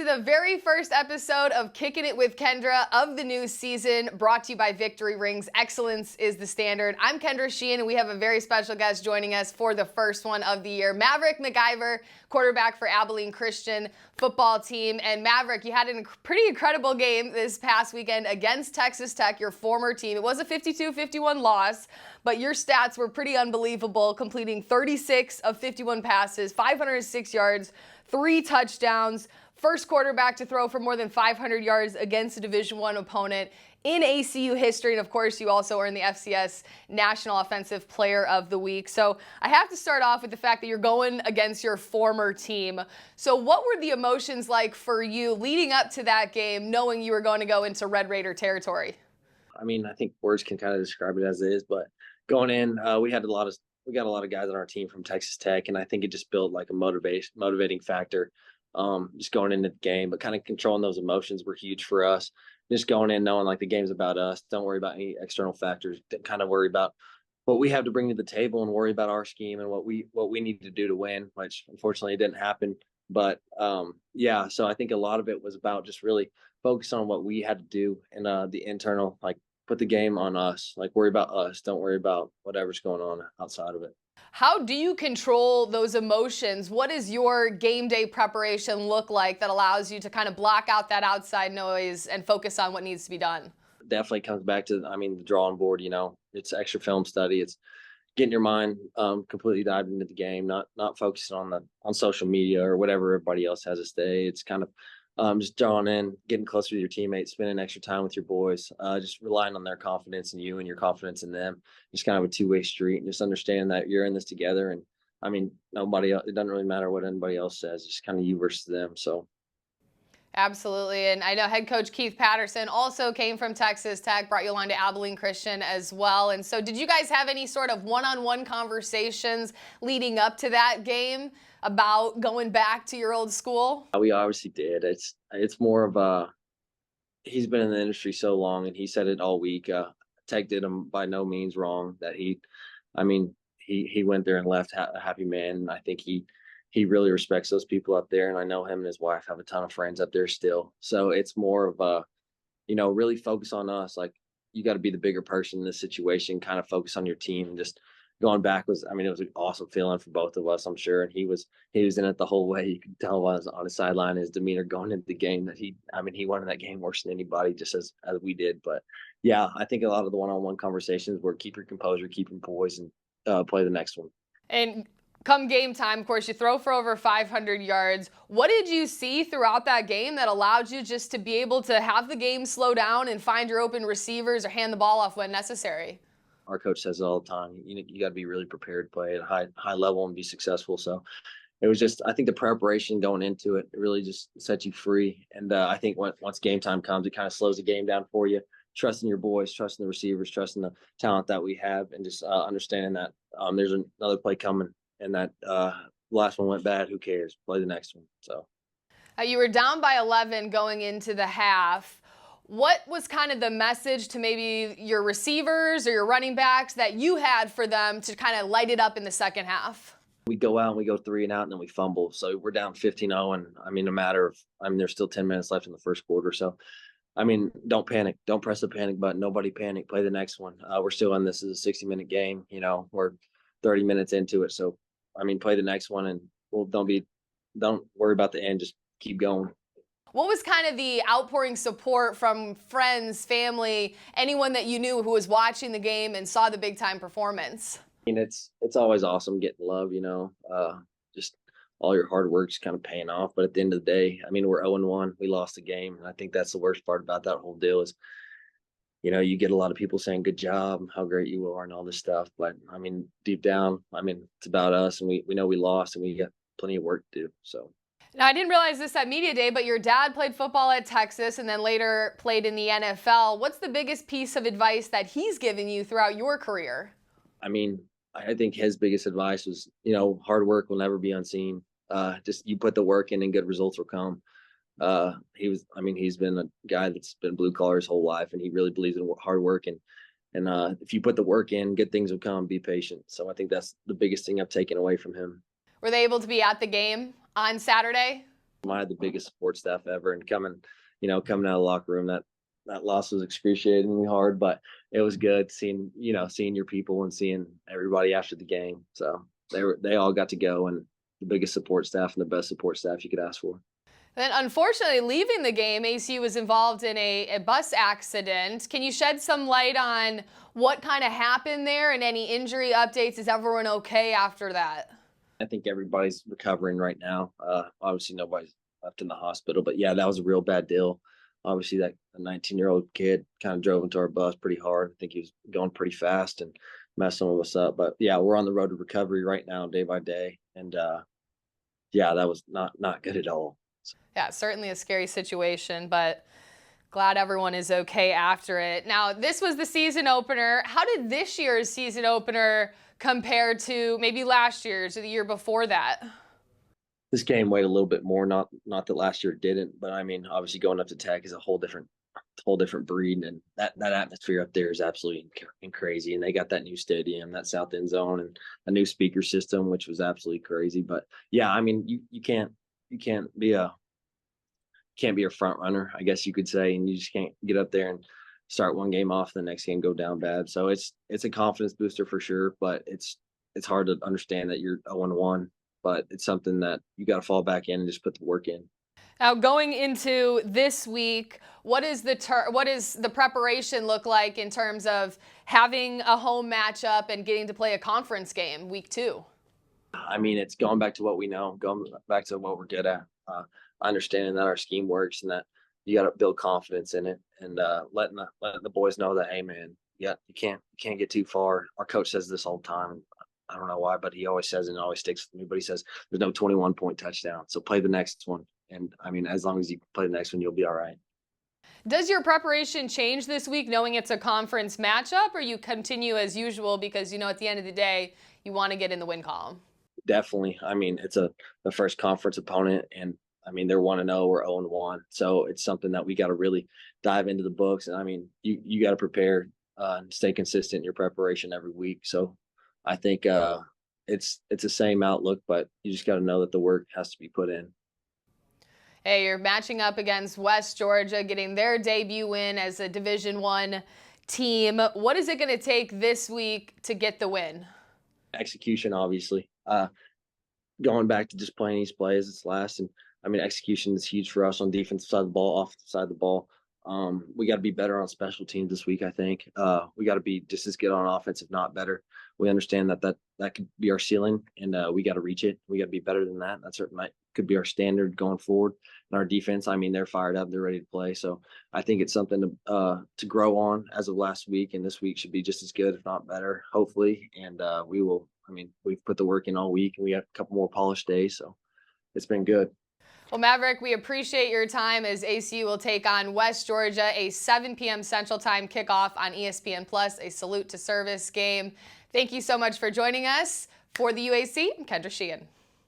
the very first episode of Kickin' It with Kendra of the new season, brought to you by Victory Rings. Excellence is the standard. I'm Kendra Sheehan, and we have a very special guest joining us for the first one of the year. Maverick McIvor, quarterback for Abilene Christian football team. And Maverick, you had a pretty incredible game this past weekend against Texas Tech, your former team. It was a 52-51 loss, but your stats were pretty unbelievable, completing 36 of 51 passes, 506 yards, 3 touchdowns. First quarterback to throw for more than 500 yards against a Division I opponent in ACU history. And of course, you also earned the FCS National Offensive Player of the Week. So I have to start off with the fact that you're going against your former team. So what were the emotions like for you leading up to that game, knowing you were going to go into Red Raider territory? I mean, I think words can kind of describe it as it is, but going in, we got a lot of guys on our team from Texas Tech, and I think it just built like a motivating factor. Just going into the game, but kind of controlling those emotions were huge for us. Just going in knowing like the game's about us. Don't worry about any external factors. Kind of worry about what we have to bring to the table and worry about our scheme and what we need to do to win, which unfortunately didn't happen. But yeah, so I think a lot of it was about just really focus on what we had to do and the internal, like put the game on us, like worry about us. Don't worry about whatever's going on outside of it. How do you control those emotions? What does your game day preparation look like that allows you to kind of block out that outside noise and focus on what needs to be done? Definitely comes back to, I mean, the drawing board. It's extra film study. It's getting your mind completely dived into the game, not focusing on social media or whatever everybody else has to say. It's kind of just drawing in, getting closer to your teammates, spending extra time with your boys, just relying on their confidence in you and your confidence in them. Just kind of a two-way street, and just understanding that you're in this together. And I mean, nobody else, it doesn't really matter what anybody else says. It's just kind of you versus them. So Absolutely. And I know head coach Keith Patterson also came from Texas Tech, brought you along to Abilene Christian as well. And so did you guys have any sort of one-on-one conversations leading up to that game about going back to your old school? we obviously did. It's more of a, he's been in the industry so long, and he said it all week. Tech did him by no means wrong. I mean, he went there and left a happy man. And I think he really respects those people up there. And I know him and his wife have a ton of friends up there still. So it's more of a, really focus on us. Like you got to be the bigger person in this situation. Kind of focus on your team. And just going back was, I mean, it was an awesome feeling for both of us, I'm sure. And he was in it the whole way. You could tell on his sideline, his demeanor going into the game that he wanted that game worse than anybody, just as we did. But yeah, I think a lot of the one-on-one conversations were keep your composure, keep your poise, and play the next one. And come game time, of course, you throw for over 500 yards. What did you see throughout that game that allowed you just to be able to have the game slow down and find your open receivers or hand the ball off when necessary? Our coach says it all the time. You got to be really prepared to play at a high level and be successful. So it was just, I think the preparation going into it really just sets you free. And I think once game time comes, it kind of slows the game down for you. Trusting your boys, trusting the receivers, trusting the talent that we have, and just understanding that there's another play coming, and that last one went bad. Who cares? Play the next one. So you were down by 11 going into the half. What was kind of the message to maybe your receivers or your running backs that you had for them to kind of light it up in the second half? We go out and we go 3 and out, and then we fumble. So we're down 15-0, and I mean, there's still 10 minutes left in the first quarter. So I mean, don't panic. Don't press the panic button. Nobody panic. Play the next one. We're still in this as a 60-minute game. We're 30 minutes into it. So, I mean, play the next one, and don't worry about the end. Just keep going. What was kind of the outpouring support from friends, family, anyone that you knew who was watching the game and saw the big time performance? I mean, it's always awesome getting love, just all your hard work's kind of paying off. But at the end of the day, I mean, we're 0-1. We lost the game. And I think that's the worst part about that whole deal is, you get a lot of people saying good job, how great you are, and all this stuff. But I mean, deep down, I mean, it's about us, and we know we lost, and we got plenty of work to do. So. Now, I didn't realize this at Media Day, but your dad played football at Texas and then later played in the NFL. What's the biggest piece of advice that he's given you throughout your career? I mean, I think his biggest advice was, hard work will never be unseen. Just you put the work in and good results will come. He's been a guy that's been blue collar his whole life, and he really believes in hard work. And if you put the work in, good things will come. Be patient. So I think that's the biggest thing I've taken away from him. Were they able to be at the game on Saturday? I had the biggest support staff ever, and coming out of the locker room, that loss was excruciatingly hard, but it was good seeing your people and seeing everybody after the game. So they all got to go, and the biggest support staff and the best support staff you could ask for. Then, unfortunately, leaving the game, ACU was involved in a bus accident. Can you shed some light on what kind of happened there and any injury updates? Is everyone okay after that? I think everybody's recovering right now. Obviously, nobody's left in the hospital, but yeah, that was a real bad deal. Obviously, that 19-year-old kid kind of drove into our bus pretty hard. I think he was going pretty fast and messed some of us up. But yeah, we're on the road to recovery right now, day by day, and yeah, that was not good at all. Yeah, certainly a scary situation, but glad everyone is okay after it. Now, this was the season opener. How did this year's season opener compare to maybe last year's or the year before that? This game weighed a little bit more. Not that last year didn't, but I mean, obviously going up to Tech is a whole different breed, and that atmosphere up there is absolutely crazy. And they got that new stadium, that south end zone, and a new speaker system, which was absolutely crazy. But yeah, I mean, you can't be a front runner, I guess you could say, and you just can't get up there and start one game off, the next game go down bad. So it's a confidence booster for sure, but it's hard to understand that you're 0-1, but it's something that you got to fall back in and just put the work in. Now, going into this week, what is the preparation look like in terms of having a home matchup and getting to play a conference game week 2? I mean, it's going back to what we know, going back to what we're good at, understanding that our scheme works and that you got to build confidence in it, and letting the boys know that, hey man, yeah, you can't get too far. Our coach says this all the time. I don't know why, but he always says it and it always sticks with me. But he says there's no 21-point touchdown, so play the next one. And I mean, as long as you play the next one, you'll be all right. Does your preparation change this week knowing it's a conference matchup, or you continue as usual because at the end of the day you want to get in the win column? Definitely. I mean, it's the first conference opponent, and I mean they're 1-0, we're 0-1, so it's something that we got to really dive into the books. And I mean, you got to prepare and stay consistent in your preparation every week. So I think it's the same outlook, but you just got to know that the work has to be put in. Hey, you're matching up against West Georgia, getting their debut win as a Division I team. What is it going to take this week to get the win? Execution, obviously. Going back to just playing these plays, it's last. And I mean, execution is huge for us on defensive side of the ball, offensive side of the ball. We got to be better on special teams this week, I think. We got to be just as good on offense, if not better. We understand that could be our ceiling, and we got to reach it. We got to be better than that. That certainly could be our standard going forward. And our defense, I mean, they're fired up. They're ready to play. So I think it's something to grow on as of last week, and this week should be just as good, if not better, hopefully. And we will. I mean, we've put the work in all week, and we got a couple more polished days, so it's been good. Well, Maverick, we appreciate your time as ACU will take on West Georgia, a 7 p.m. Central Time kickoff on ESPN+, a salute to service game. Thank you so much for joining us. For the UAC, I'm Kendra Sheehan.